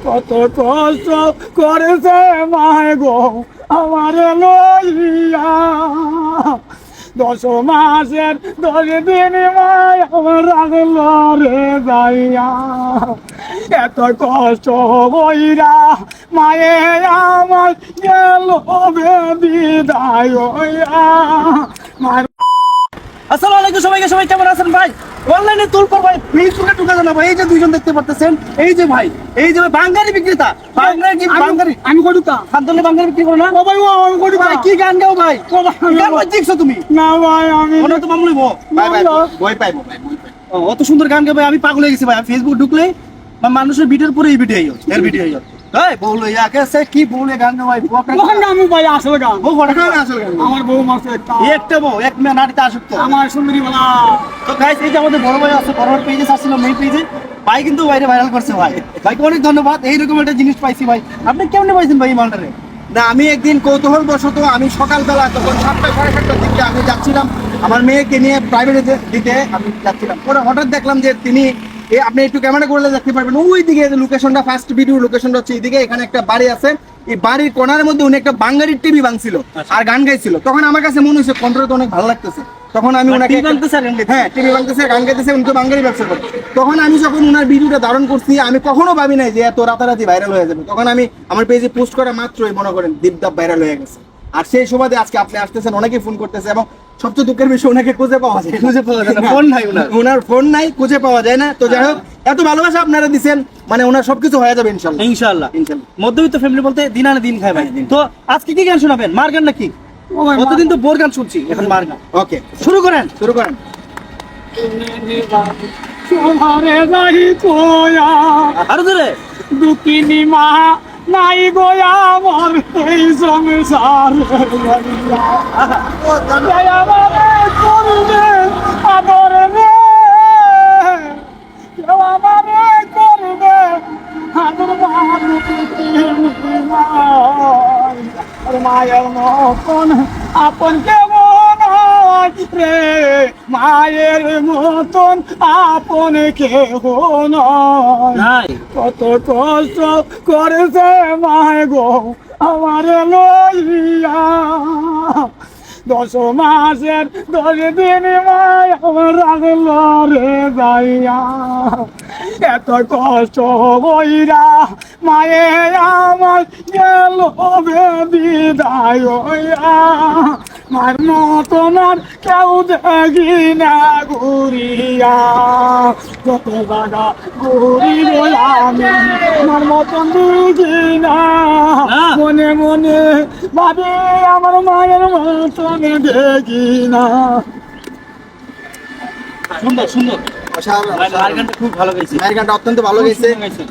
কত কষ্ট করেছে মায় গো আমার লইয়া, 10 মাসের 10 দিন মায় আমার রাখলো রে যাইয়া। এত কষ্ট হইরা মায়ে আমার গেল বিদায় হইয়া। আসসালামু আলাইকুম সবাইকে, সবাই কেমন আছেন ভাই? অনলাইনে তুলপর ভাই ফেসবুকে ঢুকে যান ভাই। এই যে দুইজন দেখতে পারতেছেন, এই যে ভাই, এই যে বাঙালি বিক্রেতা, বাঙালি আমি কটুতা খাদ্যলে বাঙালি বিক্রি করো না? ও ভাই, ও আমি কটুতা। ভাই কি গান গাও ভাই? গান শিখছো তুমি? না ভাই, আমি মনে তো মামুলি ভো ভাই ভাই ভয় পাইবো ভাই। অত সুন্দর গান গাবে, আমি পাগল হয়ে গেছি ভাই। আমি ফেসবুক ঢুকলে মানুষের ভিডিওর পরে এই ভিডিও এর ভিডিও এই বউল ইয়াকে সে কি বউলে গান গাও ভাই? কখন আমি ভাই আসলে গান বউ ঘটনা আসল গান। আমার বউ মাসে একটা একটা বউ এক মেয়ে নারীতে আসক্ত। আমার সুন্দরী বলা। তো গাইস, এই যে আমাদের বড় ভাই আছে, বড় পেজে আসছিল মেই পেজে, ভাই কিন্তু বাইরে ভাইরাল করছে ভাই। ভাইকে অনেক ধন্যবাদ। এইরকম একটা জিনিস পাইছি ভাই। আপনি কেমনে পাইছেন ভাই এই মালটারে? না, আমি একদিন কৌতূহলবশত আমি সকালবেলা তখন 7টা সাড়ে 7টার দিকে আমি যাচ্ছিলাম আমার মেয়েকে নিয়ে প্রাইভেটে দিতে আমি যাচ্ছিলাম। পরে হঠাৎ দেখলাম যে তিনি আপনি একটু ক্যামেরা করলে দেখতে পারবেন ওই দিকে লোকেশনটা, ফার্স্ট ভিডিও লোকেশনটা হচ্ছে এইদিকে। এখানে একটা বাড়ি আছে, এই বাড়ির কোণার মধ্যে উনি একটা বাঙালির টিভি ভাঙছিল আর গান গাইছিল। তখন আমার কাছে মনে হয়েছে কন্ট্রোল অনেক ভালো লাগতেছে। তখন আমি ওনাকে হ্যাঁ টিভি ভাঙতেছে, গান গাইতেছে, উনি তো বাঙালি ব্যবসা করে। তখন আমি যখন ওনার ভিডিওটা ধারণ করছি, আমি কখনো ভাবি নাই যে এত রাতারাতি ভাইরাল হয়ে যাবে। তখন আমি আমার পেজে পোস্ট করা মাত্রই মনে করেন দীপদাপ ভাইরাল হয়ে গেছে। আর সেই সুবাদে আজকে আপনি আসতেছেন, অনেকেই ফোন করতেছে এবং সবচেয়ে দুঃখের বিষয় ওনাকে খুঁজে পাওয়া যায় না। ফোন নাই ওনার ফোন নাই, খুঁজে পাওয়া যায় না। তো যাই হোক, এত ভালোবাসা আপনারা দিচ্ছেন, মানে ওনার সবকিছু হয়ে যাবে ইনশাল্লাহ। ইনশাআল্লাহ। ইনশাল্লাহ। মধ্যবিত্ত ফ্যামিলি বলতে দিন আনে দিন খায় ভাই। তো আজকে কি গান শোনাবেন? মার গান নাকি? ও ভাই, কতদিন তো বোর গান শুনছি, এখন মার গান। ওকে, শুরু করেন। শুরু করেন। তোমারে যাই তোয়া আরো ধরে। দুঃখিনী মা নাই গোয়া আমার এই সংসার আমারে করবে আদর রে, কেউ আমারে করবে আদর মায়ের মতন আপন কেমন রে, মায়ের মতন আপন কেহ নয়। নাই কত কষ্ট করেছে মায় গো আমার লইয়া, 10 মাসের 10 দিন মায় আমার রাখলো রে যাইয়া। এত কষ্ট হইরা মায়ে আমার গেল বিদায় হইয়া। মার মতন আর কেউ দেখি না ঘুরিয়া, যত জায়গা ঘুরি আমি আমার মতন দেখি না। মনে মনে ভাবি আমার মায়ের মতন দেখি না। সুন্দর সুন্দর। অসাধারণ, মার গানটা খুব ভালো গাইছে। মায়ের গানটা অত্যন্ত ভালো গেছে। সুন্দর গাইছে।